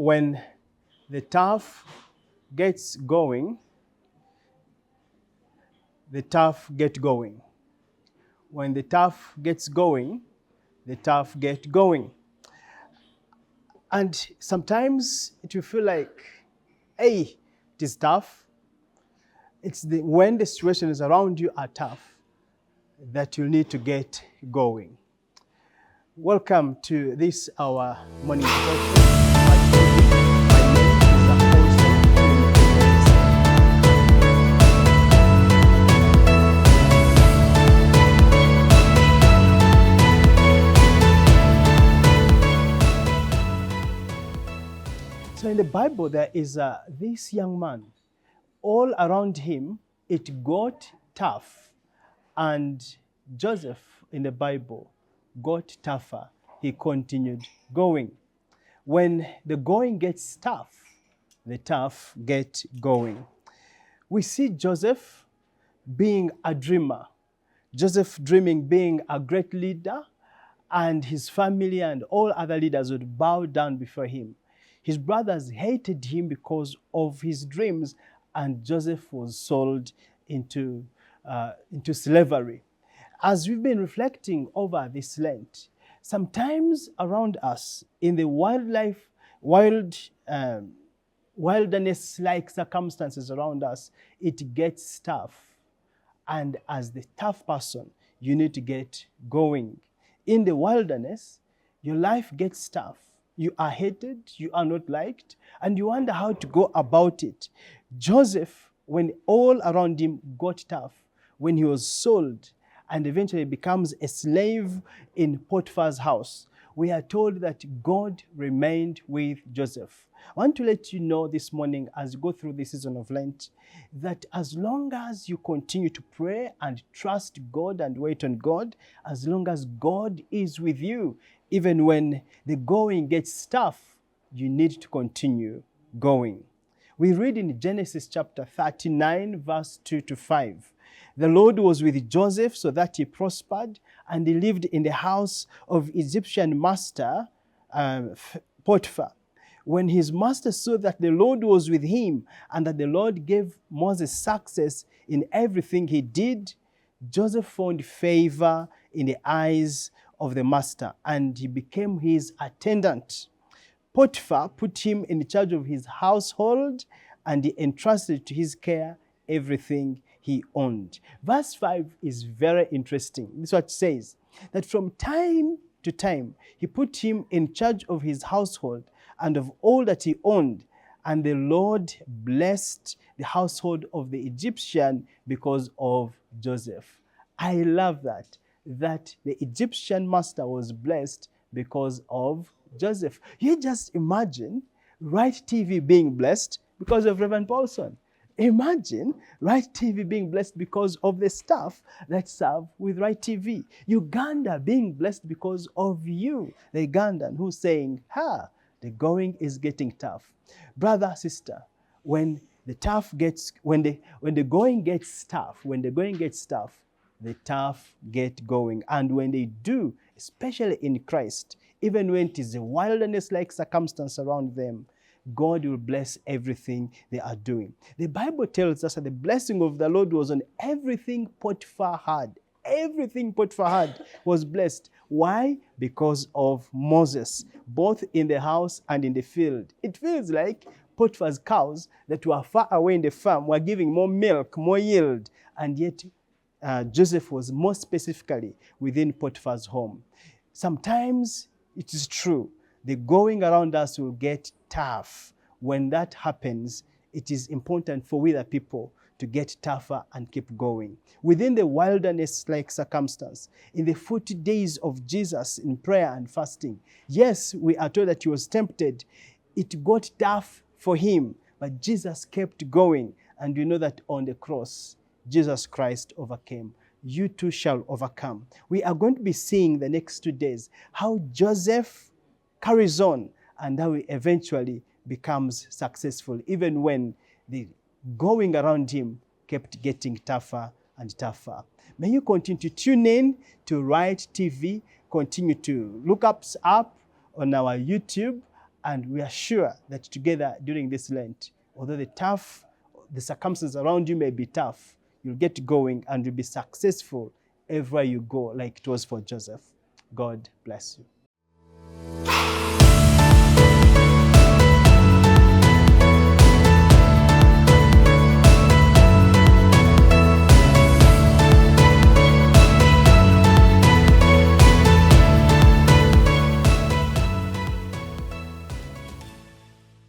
when the tough gets going, the tough get going. When the tough gets going, the tough get going. And sometimes it will feel like, hey, it is tough. It's when the situations around you are tough that you need to get going. Welcome to this our morning devotion. So in the Bible, there is this young man. All around him, it got tough. And Joseph in the Bible got tougher. He continued going. When the going gets tough, the tough get going. We see Joseph being a dreamer. Joseph dreaming being a great leader, and his family and all other leaders would bow down before him. His brothers hated him because of his dreams, and Joseph was sold into slavery. As we've been reflecting over this Lent, sometimes around us in the wilderness-like circumstances around us, it gets tough. And as the tough person, you need to get going. In the wilderness, your life gets tough. You are hated, you are not liked, and you wonder how to go about it. Joseph, when all around him got tough, when he was sold and eventually becomes a slave in Potiphar's house, we are told that God remained with Joseph. I want to let you know this morning as you go through this season of Lent that as long as you continue to pray and trust God and wait on God, as long as God is with you, even when the going gets tough, you need to continue going. We read in Genesis chapter 39, verse 2 to 5. The Lord was with Joseph so that he prospered, and he lived in the house of Egyptian master Potiphar. When his master saw that the Lord was with him and that the Lord gave Moses success in everything he did, Joseph found favor in the eyes of the master, and he became his attendant. Potiphar put him in charge of his household, and he entrusted to his care everything he owned. Verse 5 is very interesting. This is what it says, that from time to time, he put him in charge of his household and of all that he owned. And the Lord blessed the household of the Egyptian because of Joseph. I love that the Egyptian master was blessed because of Joseph. You just imagine Rite TV being blessed because of Reverend Paulson. Imagine Rite TV being blessed because of the staff that serve with Rite TV. Uganda being blessed because of you, the Ugandan who's saying, the going is getting tough. Brother, sister, when the going gets tough, the tough get going. And when they do, especially in Christ, even when it is a wilderness-like circumstance around them, God will bless everything they are doing. The Bible tells us that the blessing of the Lord was on everything Potiphar had. Everything Potiphar had was blessed. Why? Because of Moses, both in the house and in the field. It feels like Potiphar's cows that were far away in the farm were giving more milk, more yield, and yet Joseph was more specifically within Potiphar's home. Sometimes it is true, the going around us will get tough. When that happens, it is important for we the people to get tougher and keep going. Within the wilderness-like circumstance, in the 40 days of Jesus in prayer and fasting, yes, we are told that he was tempted. It got tough for him, but Jesus kept going. And we know that on the cross, Jesus Christ overcame. You too shall overcome. We are going to be seeing the next 2 days how Joseph carries on and how he eventually becomes successful, even when the going around him kept getting tougher and tougher. May you continue to tune in to Rite TV, continue to look us up on our YouTube, And we are sure that together during this Lent, although the circumstances around you may be tough, you'll get going and you'll be successful everywhere you go, like it was for Joseph. God bless you.